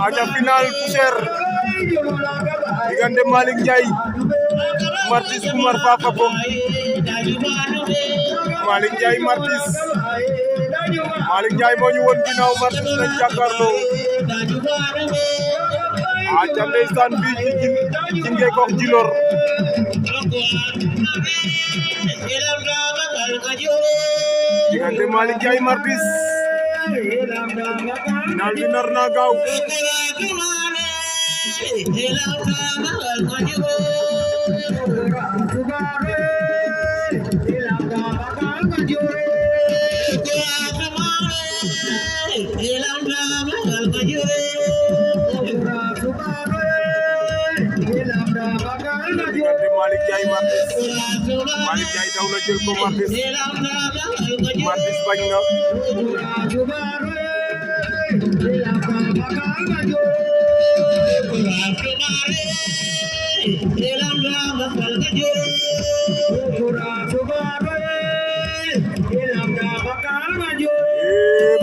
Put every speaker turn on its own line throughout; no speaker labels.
aja final poussière diggante Malick Ndiaye Martis Oumar Fafako Malick Ndiaye Martis Malick Ndiaye moo ñu woon ginnaaw Martis lañ jàkkaarloo aja ndeysaan fii ci Ngekokh Djilor diggante Malick Ndiaye Martis final bi nar na gaaw diggante Malick Ndiaye Martis Malick Ndiaye daw na jël ko Martis bañ na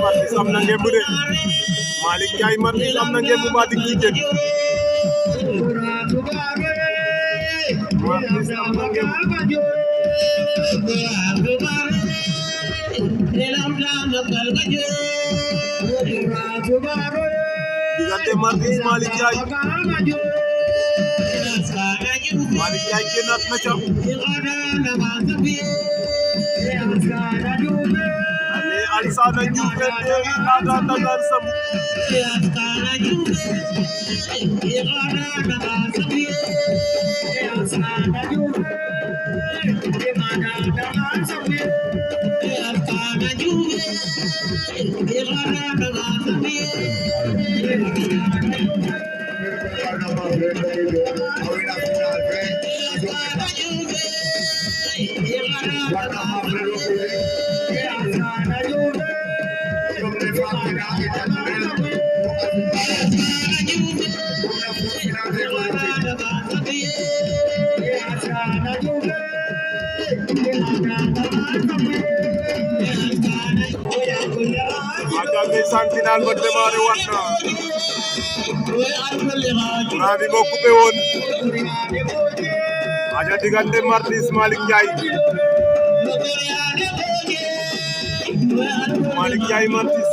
Martis am na ngemb de Malick Ndiaye Martis am na ngemb ba dig ci jën Martis am na ngemb diggante Martis Malick Ndiaye Malick Ndiaye génnaat na ca Alassane Diouf ren léegi naata Ndangane Samb ndeysaan final ba démarré waat na courant bi moo coupé woon aja diggante Martis Malick Ndiaye Malick Ndiaye Martis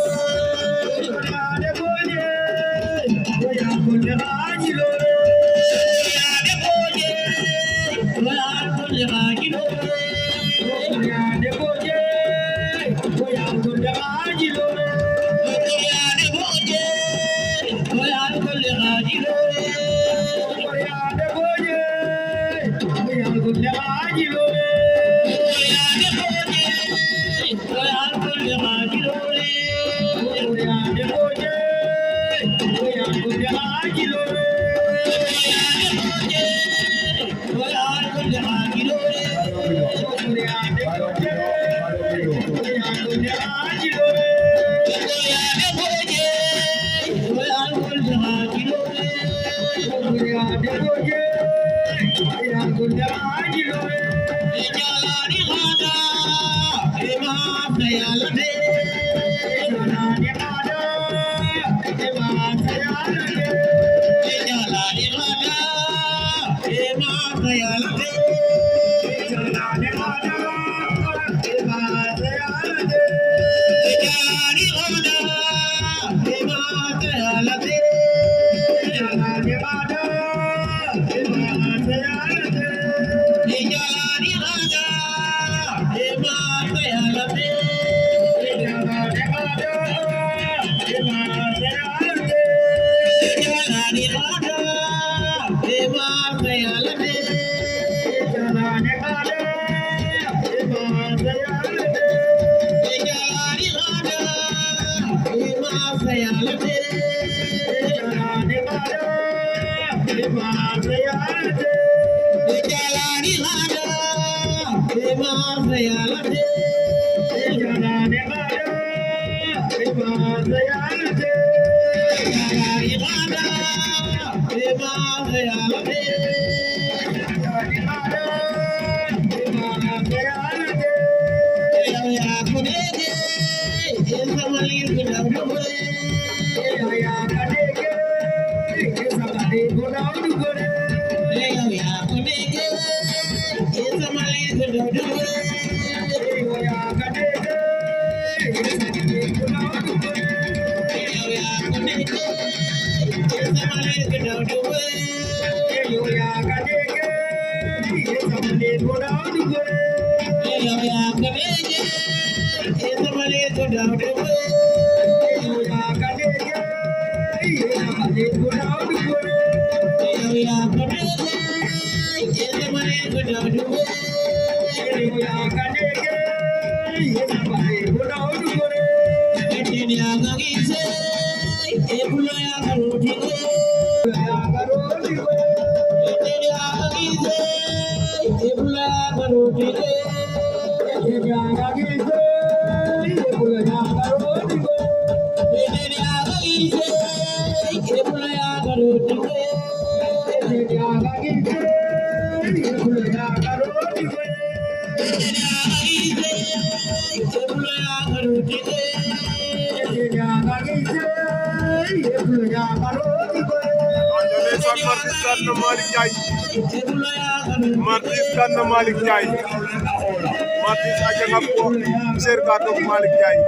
Martis kan na Malick Ndiaye Martis aja ngap ko Ser Kato Malick Ndiaye